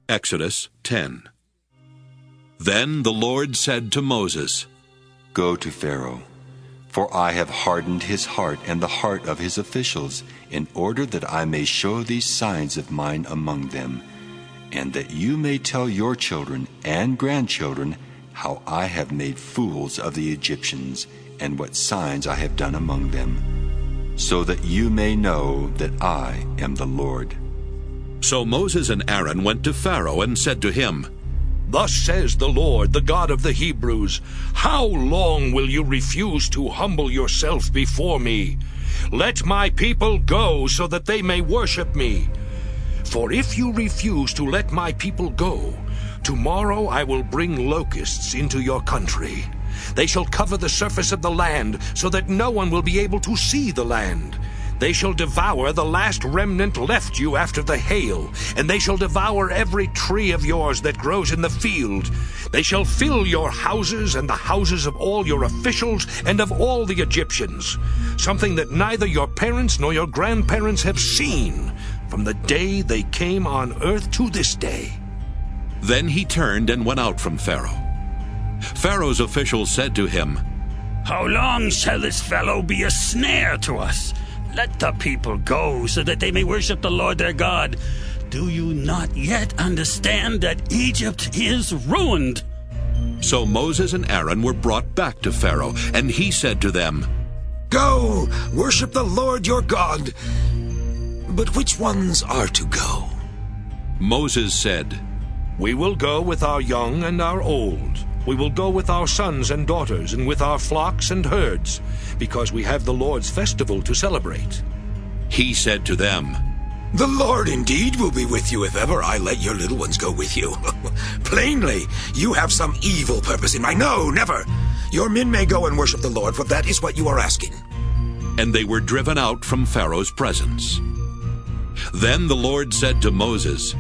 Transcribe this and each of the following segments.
Exodus 10. Then the Lord said to Moses, Go to Pharaoh, for I have hardened his heart and the heart of his officials, in order that I may show these signs of mine among them, and that you may tell your children and grandchildren how I have made fools of the Egyptians, and what signs I have done among them, so that you may know that I am the Lord. So Moses and Aaron went to Pharaoh and said to him, Thus says the Lord, the God of the Hebrews, How long will you refuse to humble yourself before me? Let my people go, so that they may worship me. For if you refuse to let my people go, tomorrow I will bring locusts into your country. They shall cover the surface of the land, so that no one will be able to see the land. They shall devour the last remnant left you after the hail, and they shall devour every tree of yours that grows in the field. They shall fill your houses and the houses of all your officials and of all the Egyptians, something that neither your parents nor your grandparents have seen, from the day they came on earth to this day. Then he turned and went out from Pharaoh. Pharaoh's officials said to him, How long shall this fellow be a snare to us? Let the people go, so that they may worship the Lord their God. Do you not yet understand that Egypt is ruined? So Moses and Aaron were brought back to Pharaoh, and he said to them, Go, worship the Lord your God. But which ones are to go? Moses said, We will go with our young and our old. We will go with our sons and daughters, and with our flocks and herds, because we have the Lord's festival to celebrate. He said to them, The Lord indeed will be with you if ever I let your little ones go with you. Plainly, you have some evil purpose in mind. No, never. Your men may go and worship the Lord, for that is what you are asking. And they were driven out from Pharaoh's presence. Then the Lord said to Moses,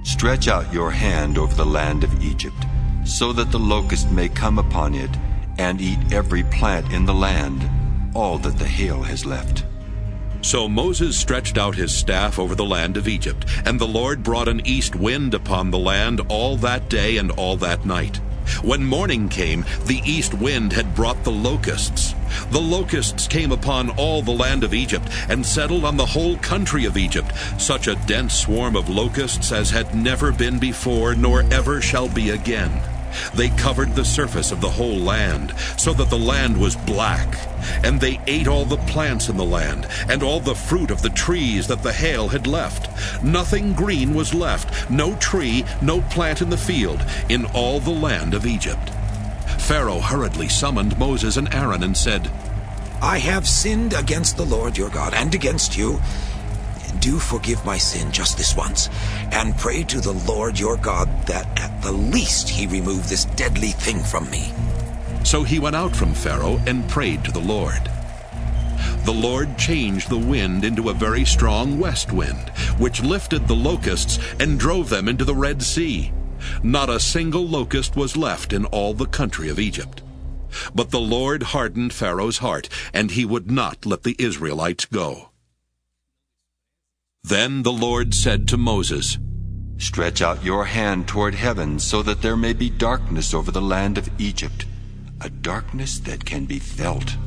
Stretch out your hand over the land of Egypt, so that the locust may come upon it, and eat every plant in the land, all that the hail has left. So Moses stretched out his staff over the land of Egypt, and the Lord brought an east wind upon the land all that day and all that night. When morning came, the east wind had brought the locusts. The locusts came upon all the land of Egypt, and settled on the whole country of Egypt, such a dense swarm of locusts as had never been before, nor ever shall be again. They covered the surface of the whole land, so that the land was black. And they ate all the plants in the land, and all the fruit of the trees that the hail had left. Nothing green was left, no tree, no plant in the field, in all the land of Egypt. Pharaoh hurriedly summoned Moses and Aaron and said, I have sinned against the Lord your God and against you. Do forgive my sin just this once, and pray to the Lord your God that at the least he remove this deadly thing from me. So he went out from Pharaoh and prayed to the Lord. The Lord changed the wind into a very strong west wind, which lifted the locusts and drove them into the Red Sea. Not a single locust was left in all the country of Egypt. But the Lord hardened Pharaoh's heart, and he would not let the Israelites go. Then the Lord said to Moses, Stretch out your hand toward heaven, so that there may be darkness over the land of Egypt, a darkness that can be felt.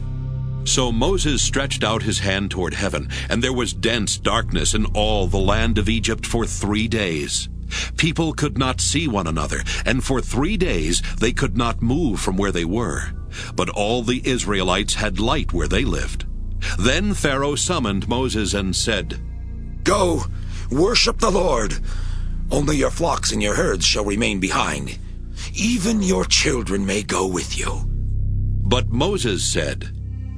So Moses stretched out his hand toward heaven, and there was dense darkness in all the land of Egypt for 3 days. People could not see one another, and for 3 days they could not move from where they were. But all the Israelites had light where they lived. Then Pharaoh summoned Moses and said, Go, worship the Lord. Only your flocks and your herds shall remain behind. Even your children may go with you. But Moses said,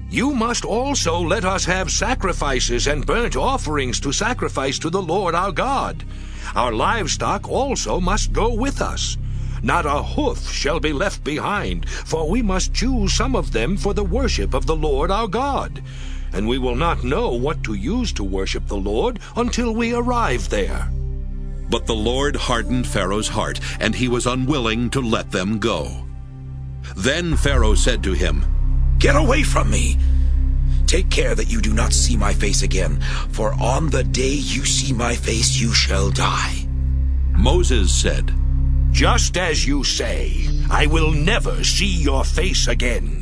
You must also let us have sacrifices and burnt offerings to sacrifice to the Lord our God. Our livestock also must go with us. Not a hoof shall be left behind, for we must choose some of them for the worship of the Lord our God. And we will not know what to use to worship the Lord until we arrive there. But the Lord hardened Pharaoh's heart, and he was unwilling to let them go. Then Pharaoh said to him, Get away from me. Take care that you do not see my face again, for on the day you see my face you shall die. Moses said, "Just as you say, I will never see your face again."